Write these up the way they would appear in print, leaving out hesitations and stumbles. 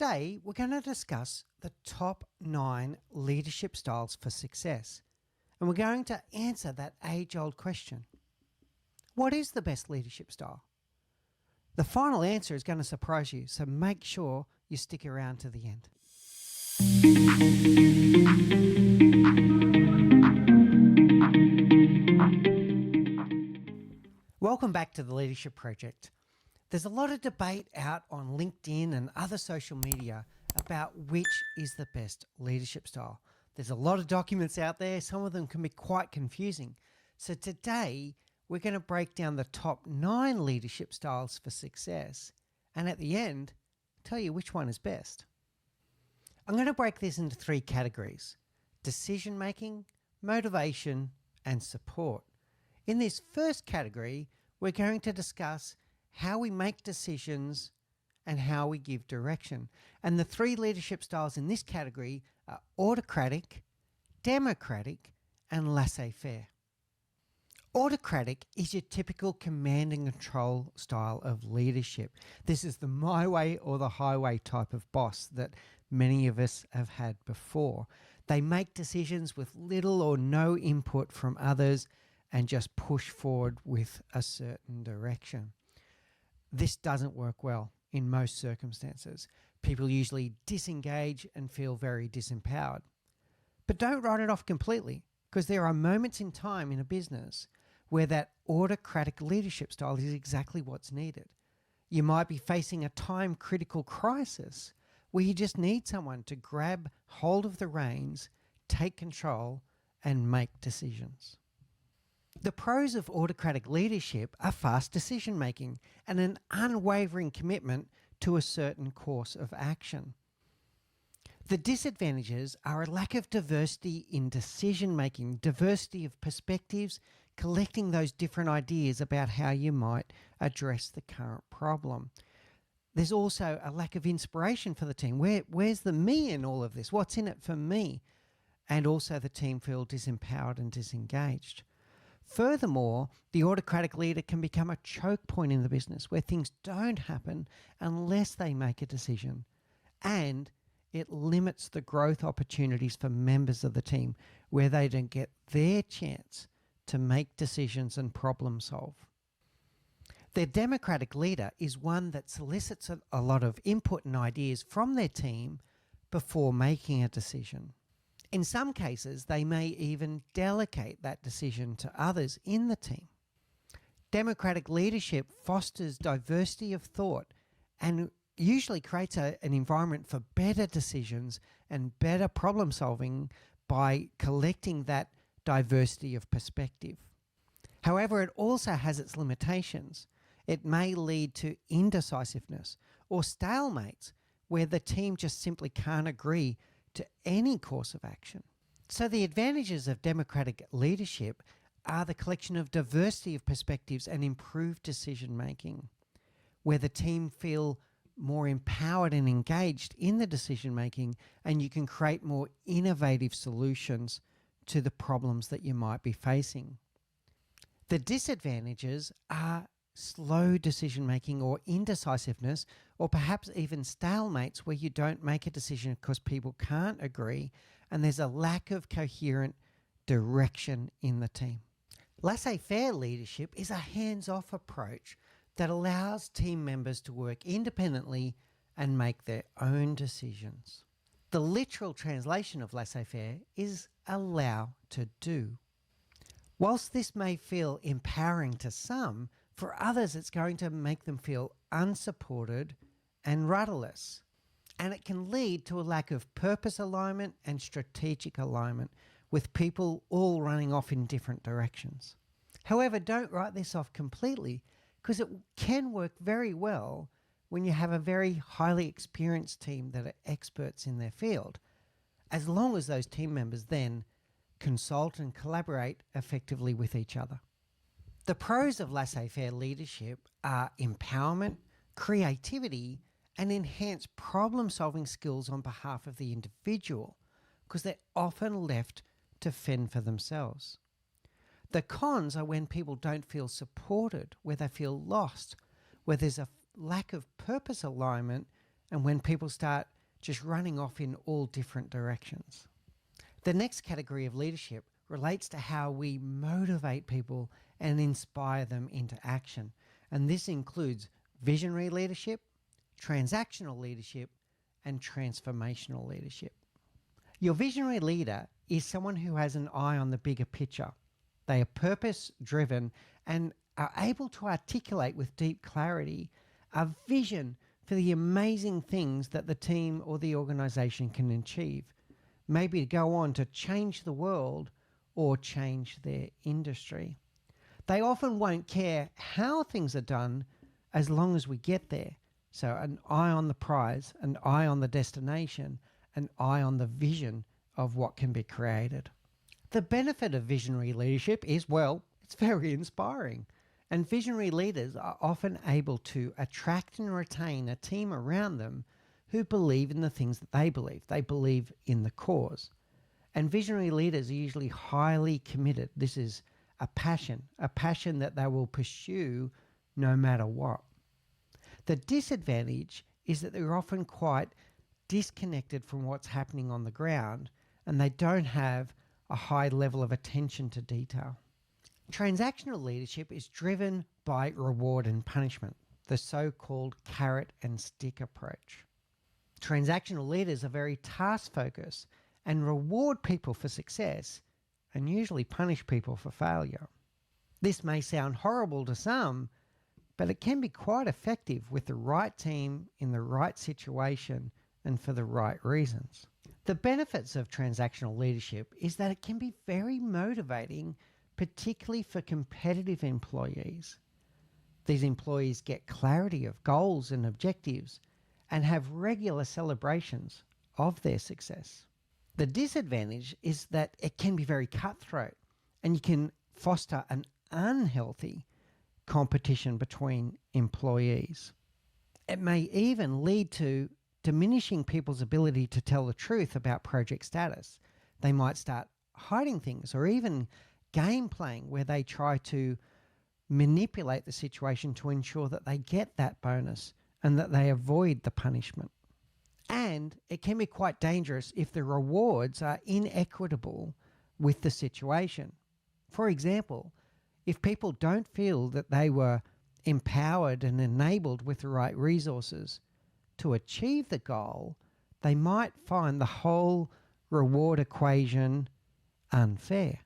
Today, we're going to discuss the top 9 leadership styles for success. And we're going to answer that age-old question. What is the best leadership style? The final answer is going to surprise you, so make sure you stick around to the end. Welcome back to the Leadership Project. There's a lot of debate out on LinkedIn and other social media about which is the best leadership style. There's a lot of documents out there. Some of them can be quite confusing. So today, we're going to break down the top 9 leadership styles for success. And at the end, tell you which one is best. I'm going to break this into 3 categories: decision-making, motivation, and support. In this first category, we're going to discuss how we make decisions and how we give direction. And the 3 leadership styles in this category are autocratic, democratic, and laissez-faire. Autocratic is your typical command and control style of leadership. This is the my way or the highway type of boss that many of us have had before. They make decisions with little or no input from others and just push forward with a certain direction. This doesn't work well in most circumstances. People usually disengage and feel very disempowered. But don't write it off completely, because there are moments in time in a business where that autocratic leadership style is exactly what's needed. You might be facing a time-critical crisis where you just need someone to grab hold of the reins, take control, and make decisions. The pros of autocratic leadership are fast decision-making and an unwavering commitment to a certain course of action. The disadvantages are a lack of diversity in decision-making, diversity of perspectives, collecting those different ideas about how you might address the current problem. There's also a lack of inspiration for the team. Where's the me in all of this? What's in it for me? And also the team feel disempowered and disengaged. Furthermore, the autocratic leader can become a choke point in the business where things don't happen unless they make a decision. And it limits the growth opportunities for members of the team where they don't get their chance to make decisions and problem solve. Their democratic leader is one that solicits a lot of input and ideas from their team before making a decision. In some cases, they may even delegate that decision to others in the team. Democratic leadership fosters diversity of thought and usually creates an environment for better decisions and better problem solving by collecting that diversity of perspective. However, it also has its limitations. It may lead to indecisiveness or stalemates where the team just simply can't agree to any course of action. So the advantages of democratic leadership are the collection of diversity of perspectives and improved decision making, where the team feel more empowered and engaged in the decision making, and you can create more innovative solutions to the problems that you might be facing. The disadvantages are slow decision making or indecisiveness, or perhaps even stalemates where you don't make a decision because people can't agree and there's a lack of coherent direction in the team. Laissez-faire leadership is a hands-off approach that allows team members to work independently and make their own decisions. The literal translation of laissez-faire is allow to do. Whilst this may feel empowering to some, for others it's going to make them feel unsupported and rudderless. And it can lead to a lack of purpose alignment and strategic alignment, with people all running off in different directions. However, don't write this off completely, because it can work very well when you have a very highly experienced team that are experts in their field, as long as those team members then consult and collaborate effectively with each other. The pros of laissez-faire leadership are empowerment, creativity, and enhanced problem-solving skills on behalf of the individual, because they're often left to fend for themselves. The cons are when people don't feel supported, where they feel lost, where there's a lack of purpose alignment, and when people start just running off in all different directions. The next category of leadership relates to how we motivate people and inspire them into action. And this includes visionary leadership, transactional leadership, and transformational leadership. Your visionary leader is someone who has an eye on the bigger picture. They are purpose-driven and are able to articulate with deep clarity a vision for the amazing things that the team or the organization can achieve, maybe to go on to change the world or change their industry. They often won't care how things are done as long as we get there. So an eye on the prize, an eye on the destination, an eye on the vision of what can be created. The benefit of visionary leadership is, well, it's very inspiring. And visionary leaders are often able to attract and retain a team around them who believe in the things that they believe. They believe in the cause. And visionary leaders are usually highly committed. This is a passion that they will pursue no matter what. The disadvantage is that they're often quite disconnected from what's happening on the ground, and they don't have a high level of attention to detail. Transactional leadership is driven by reward and punishment, the so-called carrot and stick approach. Transactional leaders are very task-focused and reward people for success and usually punish people for failure. This may sound horrible to some, but it can be quite effective with the right team in the right situation and for the right reasons. The benefits of transactional leadership is that it can be very motivating, particularly for competitive employees. These employees get clarity of goals and objectives and have regular celebrations of their success. The disadvantage is that it can be very cutthroat and you can foster an unhealthy competition between employees. It may even lead to diminishing people's ability to tell the truth about project status. They might start hiding things or even game playing where they try to manipulate the situation to ensure that they get that bonus and that they avoid the punishment. And it can be quite dangerous if the rewards are inequitable with the situation. For example, if people don't feel that they were empowered and enabled with the right resources to achieve the goal, they might find the whole reward equation unfair.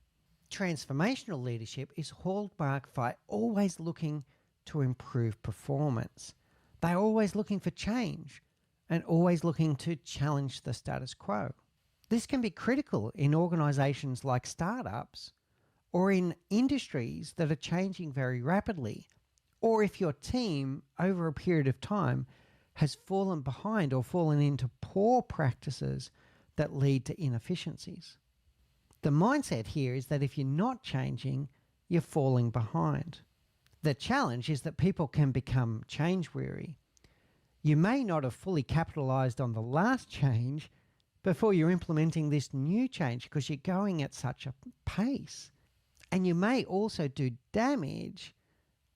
Transformational leadership is hallmarked by always looking to improve performance. They're always looking for change and always looking to challenge the status quo. This can be critical in organizations like startups or in industries that are changing very rapidly, or if your team over a period of time has fallen behind or fallen into poor practices that lead to inefficiencies. The mindset here is that if you're not changing, you're falling behind. The challenge is that people can become change weary. You may not have fully capitalized on the last change before you're implementing this new change because you're going at such a pace. And you may also do damage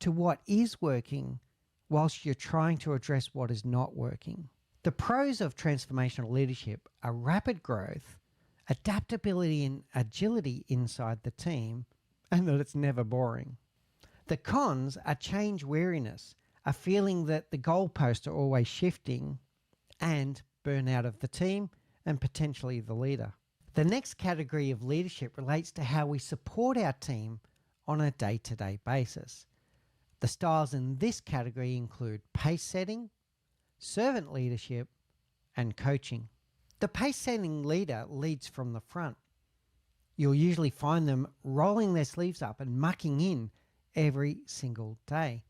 to what is working whilst you're trying to address what is not working. The pros of transformational leadership are rapid growth, adaptability and agility inside the team, and that it's never boring. The cons are change weariness, a feeling that the goalposts are always shifting, and burnout of the team and potentially the leader. The next category of leadership relates to how we support our team on a day-to-day basis. The styles in this category include pace setting, servant leadership, and coaching. The pace setting leader leads from the front. You'll usually find them rolling their sleeves up and mucking in every single day.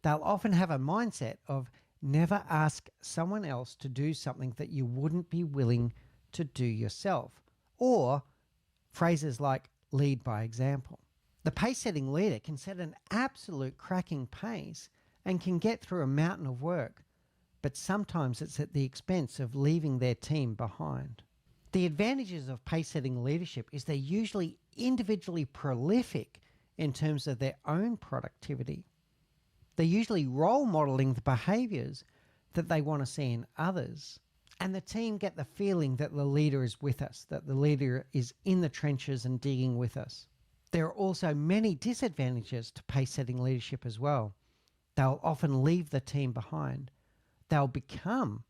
They'll often have a mindset of never ask someone else to do something that you wouldn't be willing to do yourself, or phrases like lead by example. The pace-setting leader can set an absolute cracking pace and can get through a mountain of work, but sometimes it's at the expense of leaving their team behind. The advantages of pace-setting leadership is they're usually individually prolific in terms of their own productivity. They're usually role modeling the behaviors that they want to see in others. And the team get the feeling that the leader is with us, that the leader is in the trenches and digging with us. There are also many disadvantages to pace-setting leadership as well. They'll often leave the team behind. They'll become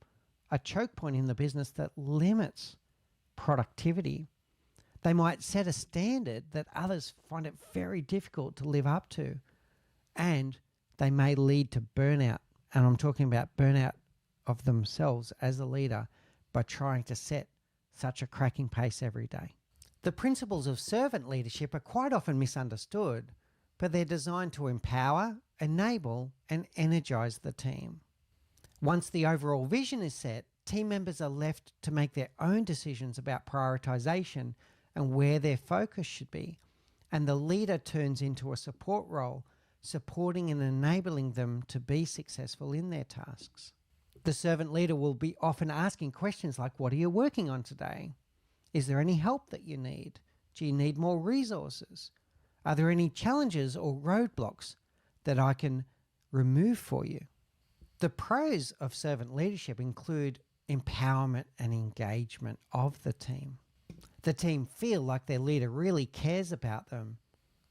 a choke point in the business that limits productivity. They might set a standard that others find it very difficult to live up to, and they may lead to burnout. And I'm talking about burnout of themselves as a leader by trying to set such a cracking pace every day. The principles of servant leadership are quite often misunderstood, but they're designed to empower, enable, and energize the team. Once the overall vision is set, team members are left to make their own decisions about prioritization and where their focus should be, and the leader turns into a support role, supporting and enabling them to be successful in their tasks. The servant leader will be often asking questions like, what are you working on today? Is there any help that you need? Do you need more resources? Are there any challenges or roadblocks that I can remove for you? The pros of servant leadership include empowerment and engagement of the team. The team feel like their leader really cares about them.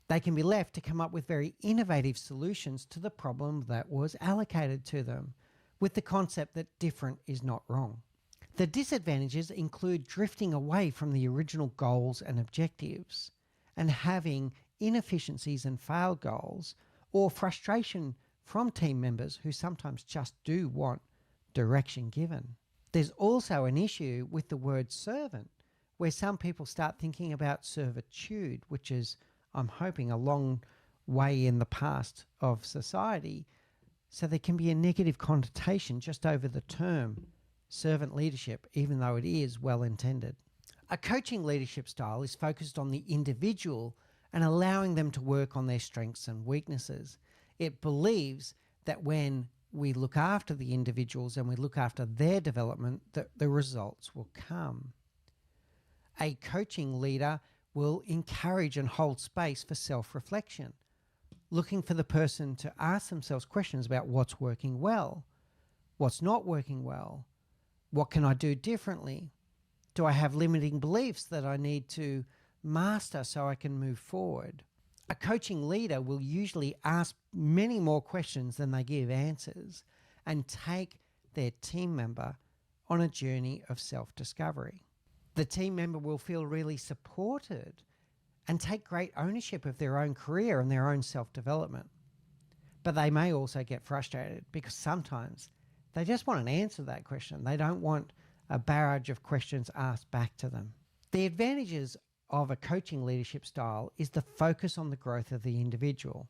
They can be left to come up with very innovative solutions to the problem that was allocated to them, with the concept that different is not wrong. The disadvantages include drifting away from the original goals and objectives and having inefficiencies and failed goals, or frustration from team members who sometimes just do want direction given. There's also an issue with the word servant, where some people start thinking about servitude, which is, I'm hoping, a long way in the past of society. So there can be a negative connotation just over the term servant leadership, even though it is well intended. A coaching leadership style is focused on the individual and allowing them to work on their strengths and weaknesses. It believes that when we look after the individuals and we look after their development, that the results will come. A coaching leader will encourage and hold space for self-reflection, looking for the person to ask themselves questions about what's working well, what's not working well, what can I do differently? Do I have limiting beliefs that I need to master so I can move forward? A coaching leader will usually ask many more questions than they give answers and take their team member on a journey of self-discovery. The team member will feel really supported and take great ownership of their own career and their own self-development. But they may also get frustrated because sometimes they just want an answer to that question. They don't want a barrage of questions asked back to them. The advantages of a coaching leadership style is the focus on the growth of the individual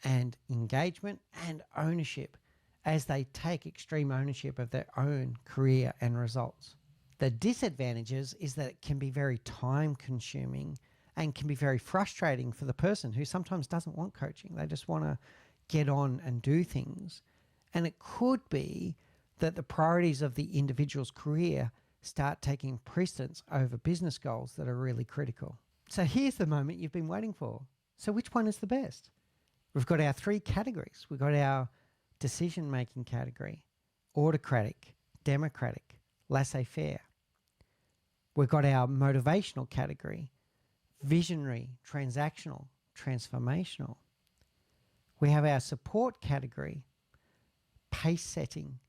and engagement and ownership as they take extreme ownership of their own career and results. The disadvantages is that it can be very time consuming and can be very frustrating for the person who sometimes doesn't want coaching. They just want to get on and do things. And it could be that the priorities of the individual's career start taking precedence over business goals that are really critical. So here's the moment you've been waiting for. So which one is the best? We've got our three categories. We've got our decision-making category, autocratic, democratic, laissez-faire. We've got our motivational category, visionary, transactional, transformational. We have our support category, pace setting,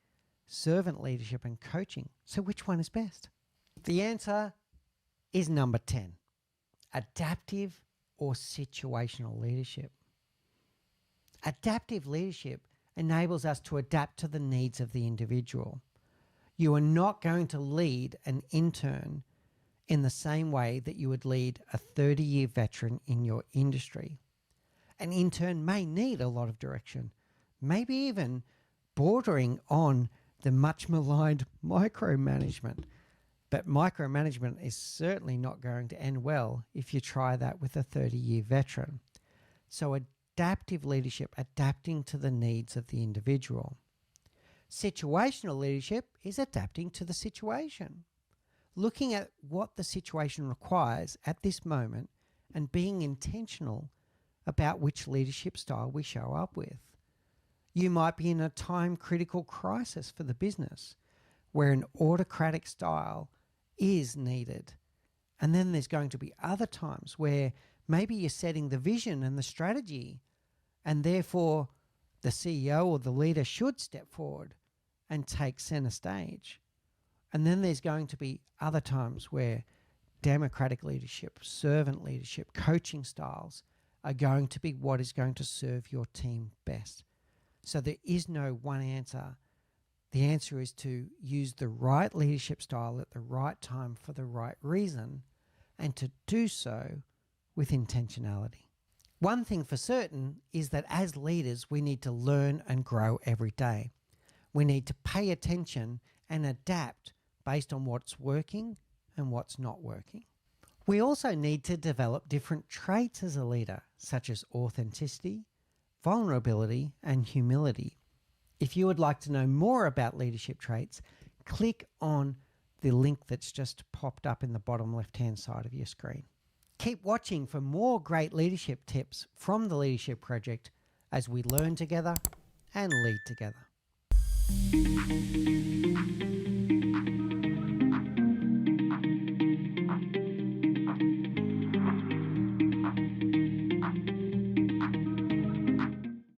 servant leadership and coaching. So which one is best? The answer is number 10, adaptive or situational leadership. Adaptive leadership enables us to adapt to the needs of the individual. You are not going to lead an intern in the same way that you would lead a 30-year veteran in your industry. An intern may need a lot of direction, maybe even bordering on the much maligned micromanagement. But micromanagement is certainly not going to end well if you try that with a 30-year veteran. So adaptive leadership, adapting to the needs of the individual. Situational leadership is adapting to the situation, looking at what the situation requires at this moment and being intentional about which leadership style we show up with. You might be in a time-critical crisis for the business where an autocratic style is needed. And then there's going to be other times where maybe you're setting the vision and the strategy, and therefore the CEO or the leader should step forward and take center stage. And then there's going to be other times where democratic leadership, servant leadership, coaching styles are going to be what is going to serve your team best. So there is no one answer. The answer is to use the right leadership style at the right time for the right reason, and to do so with intentionality. One thing for certain is that as leaders, we need to learn and grow every day. We need to pay attention and adapt based on what's working and what's not working. We also need to develop different traits as a leader, such as authenticity, vulnerability, and humility. If you would like to know more about leadership traits, click on the link that's just popped up in the bottom left-hand side of your screen. Keep watching for more great leadership tips from the Leadership Project as we learn together and lead together.